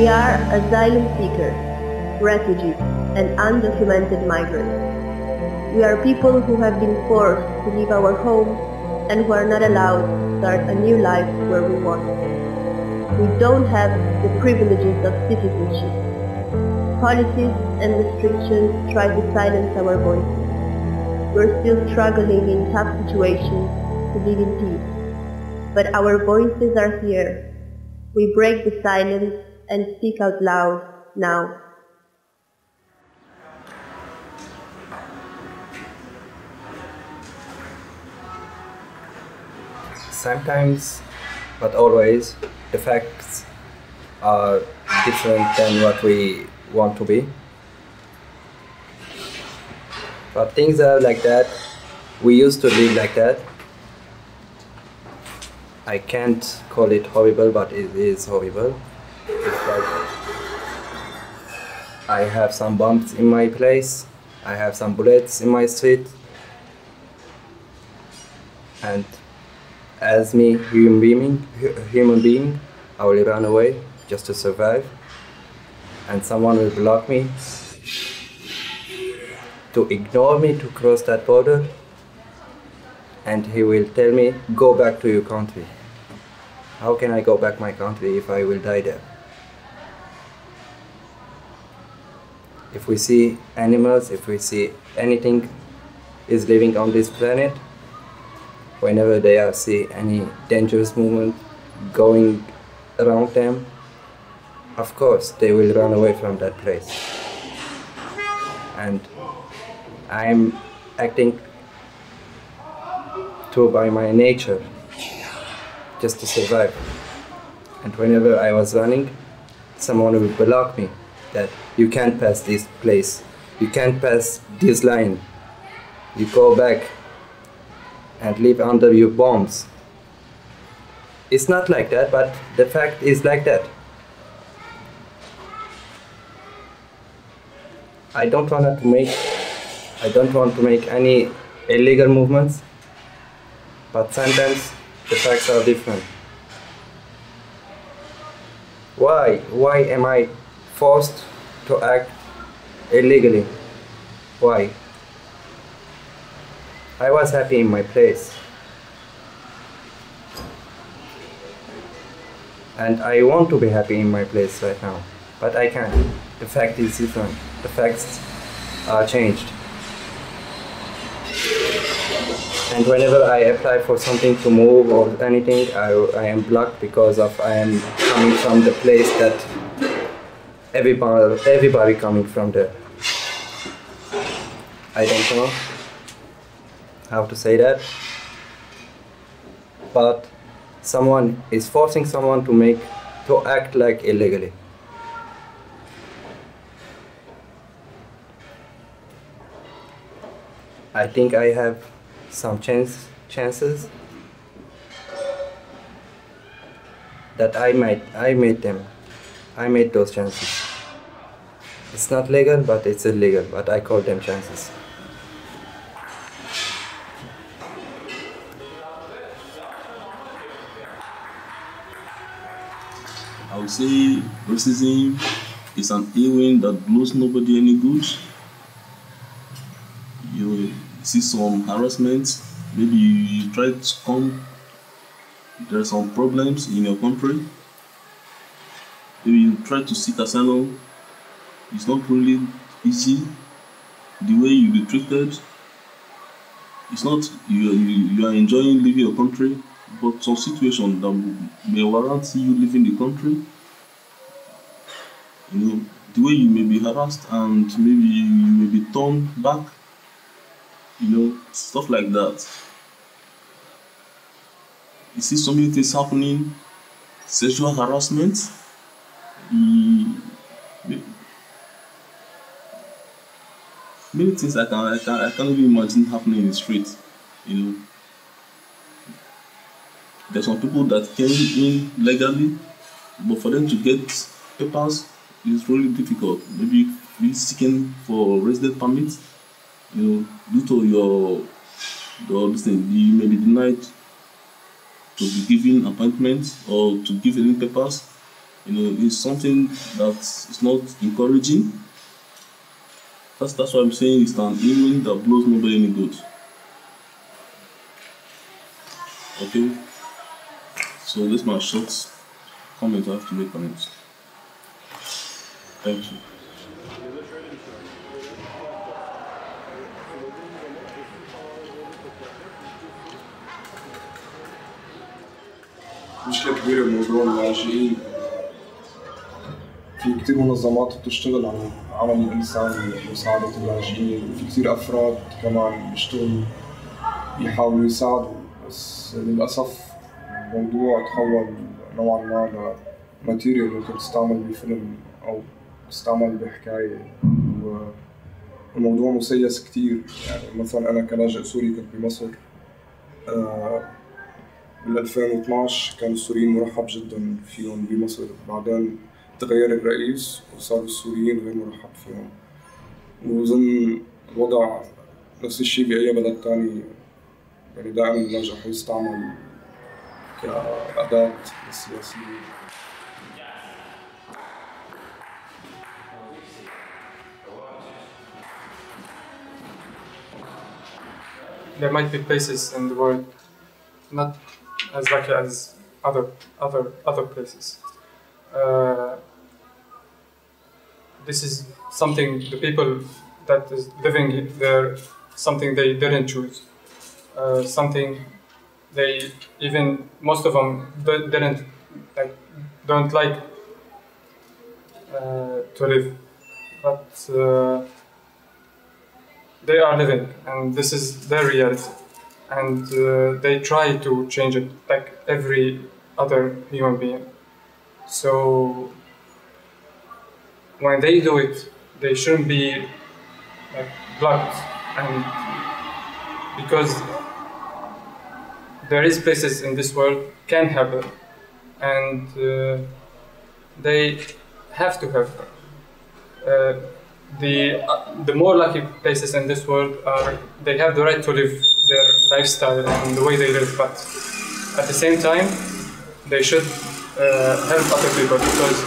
We are asylum seekers, refugees, and undocumented migrants. We are people who have been forced to leave our homes and who are not allowed to start a new life where we want. We don't have the privileges of citizenship. Policies and restrictions try to silence our voices. We're still struggling in tough situations to live in peace. But our voices are here. We break the silence and speak out loud now. Sometimes, but always, the facts are different than what we want to be. But things are like that. We used to live like that. I can't call it horrible, but it is horrible. It's like I have some bombs in my place. I have some bullets in my street. And as me, human being, I will run away just to survive. And someone will block me, to ignore me to cross that border. And he will tell me, go back to your country. How can I go back my country if I will die there? If we see animals, if we see anything is living on this planet, whenever they see any dangerous movement going around them, of course they will run away from that place. And I'm acting by my nature, just to survive. And whenever I was running, someone would block me, that you can't pass this place, you can't pass this line, you go back and live under your bombs. It's not like that, but the fact is like that. I don't want to make any illegal movements, but sometimes the facts are different. Why am I forced to act illegally? Why? I was happy in my place. And I want to be happy in my place right now, but I can't. The fact is different. The facts are changed. And whenever I apply for something to move or anything, I am blocked because I am coming from the place that everybody coming from there. I don't know how to say that, but someone is forcing someone to act like illegally. I think I have some chances that I made those chances. It's not legal, but it's illegal, but I call them chances. I would say racism is an evil that blows nobody any good. You see some harassment, maybe you try to come, there are some problems in your country, maybe you try to seek asylum, it's not really easy, the way you be treated, it's not, you are enjoying living your country, but some situation that may warrant you leaving the country, you know, the way you may be harassed and maybe you may be turned back, stuff like that. You see so many things happening, sexual harassment. Many things I can't even imagine happening in the street. There's some people that came in legally, but for them to get papers is really difficult. Maybe be seeking for resident permit, due to this thing, you may be denied to be given appointments or to give any papers. It's something that is not encouraging. That's what I'm saying. It's an image that blows nobody any good. Okay. So this is my short comment I have to make on it. Thank you. مشكلة كبيرة بموضوع اللاجئين. في كتير منظمات بتشتغل على العمل الإنساني ومساعدة اللاجئين، وفي كتير أفراد كمان بيشتغلوا يحاولوا يساعدوا، بس للأسف الموضوع تحول نوعاً ما لماتيريال ممكن تستعمل بفيلم أو تستعمل بحكاية، والموضوع مسيس كتير. يعني مثلاً أنا كلاجئ سوري كنت بمصر بال 2012 كانوا السوريين مرحب جداً فيهم بمصر، بعدين تغير الرئيس وصاروا السوريين غير مرحب فيهم، وظن الوضع نفس الشيء بأي بلد تاني. يعني دائماً اللاجئ حيستعمل كأداة للسياسيين. There might be places in the world not as lucky as other places. This is something the people that is living there, something they didn't choose, something they even most of them don't like to live, but they are living, and this is their reality, and they try to change it like every other human being. So when they do it, they shouldn't be blocked, and because there is places in this world can happen, and they have to have the more lucky places in this world they have the right to live their lifestyle and the way they live, but at the same time they should help other people, because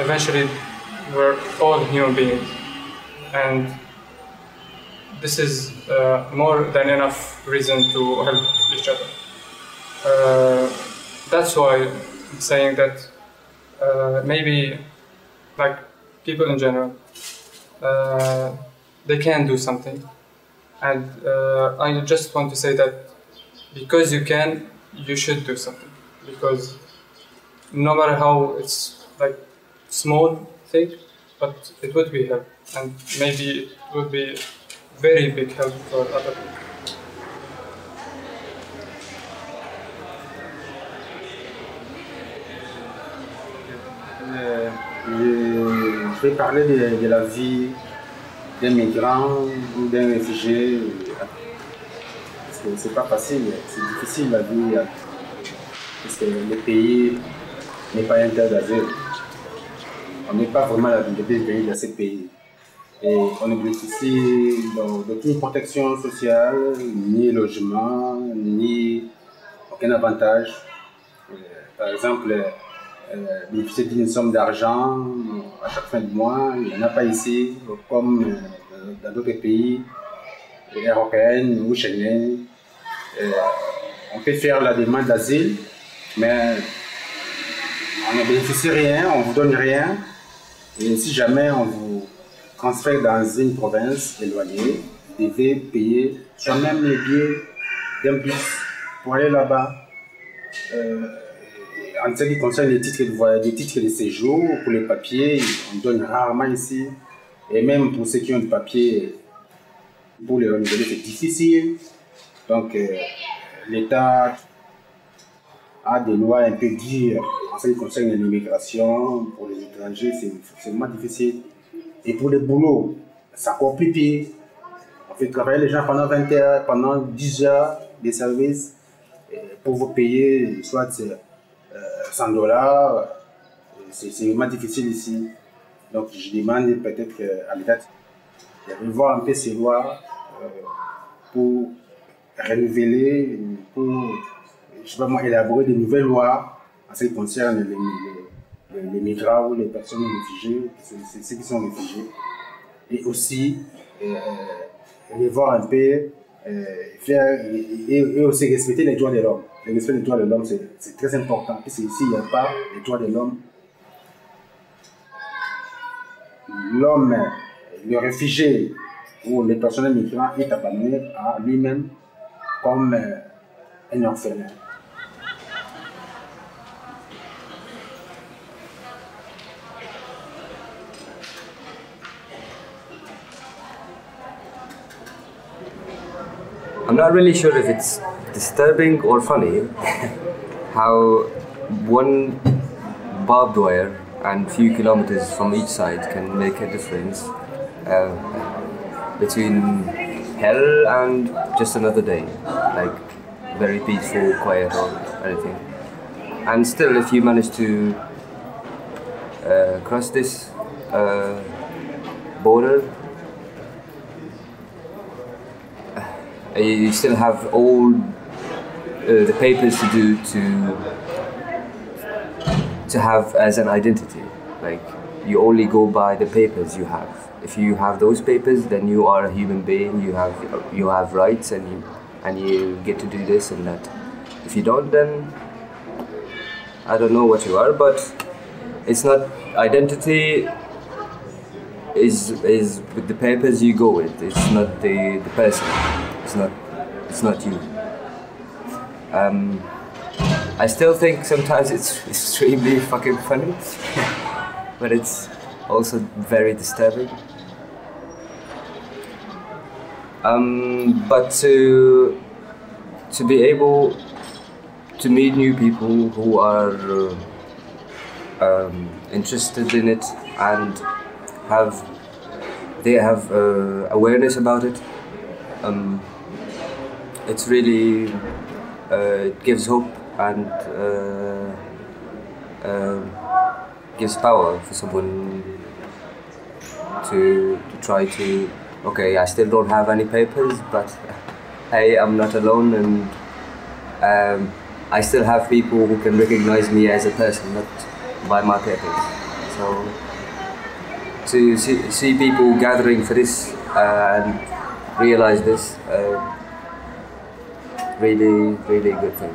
eventually we're all human beings, and this is more than enough reason to help each other. That's why I'm saying that maybe like people in general, they can do something, and I just want to say that because you can, you should do something, because no matter how it's like small thing, but it would be help, and maybe it would be very big help for other people. Je vais parler de la vie d'un migrant ou d'un réfugié. C'est pas facile, c'est difficile la vie, parce que le pays n'est pas un terre d'asile. On n'est pas vraiment la bienvenue dans ce pays. Et on ne bénéficie d'aucune protection sociale, ni logement, ni aucun avantage. Par exemple, bénéficier d'une somme d'argent à chaque fin de mois, il n'y en a pas ici, comme dans d'autres pays européens ou Schengen. On peut faire la demande d'asile, mais on ne bénéficie rien, on ne vous donne rien. Et si jamais on vous transfère dans une province éloignée, vous devez payer soi-même les billets d'un bus pour aller là-bas. En ce qui concerne les titres de séjour, pour les papiers, on donne rarement ici. Et même pour ceux qui ont des papiers, Pour les renouveler, c'est difficile. Donc, l'État a des lois un peu dures en ce qui concerne l'immigration. Pour les étrangers, c'est vraiment difficile. Et pour les boulots, c'est encore plus pire. On fait travailler les gens pendant 20 heures, pendant 10 heures de service pour vous payer soit $100. C'est vraiment difficile ici. Donc, je demande peut-être à l'État de revoir un peu ces lois pour renouveler, pour je sais pas moi, élaborer de nouvelles lois en ce qui concerne les migrants ou les personnes réfugiées, ceux qui sont réfugiés. Et aussi, revoir un peu, faire, et aussi respecter les droits de l'homme. Le respect des droits de l'homme, c'est très important. Parce que ici, il n'y a pas les droits de l'homme. L'homme, le réfugié ou les personnes migrantes est abandonné à lui-même comme un orphelin. I'm not really sure if it's disturbing or funny how one barbed wire and few kilometers from each side can make a difference between hell and just another day, like very peaceful, quiet or anything. And still, if you manage to cross this border, you still have all the papers to do to have as an identity. Like, you only go by the papers you have. If you have those papers, then you are a human being. You have rights, and you get to do this and that. If you don't, then I don't know what you are. But it's not identity. Is with the papers you go with. It's not the person. It's not you. I still think sometimes it's extremely fucking funny, but it's also very disturbing. But to be able to meet new people who are interested in it and have awareness about it. It's really it gives hope and gives power for someone to try to. Okay, I still don't have any papers, but hey, I'm not alone, and I still have people who can recognize me as a person, not by my papers. So to see people gathering for this and realize this, really good thing.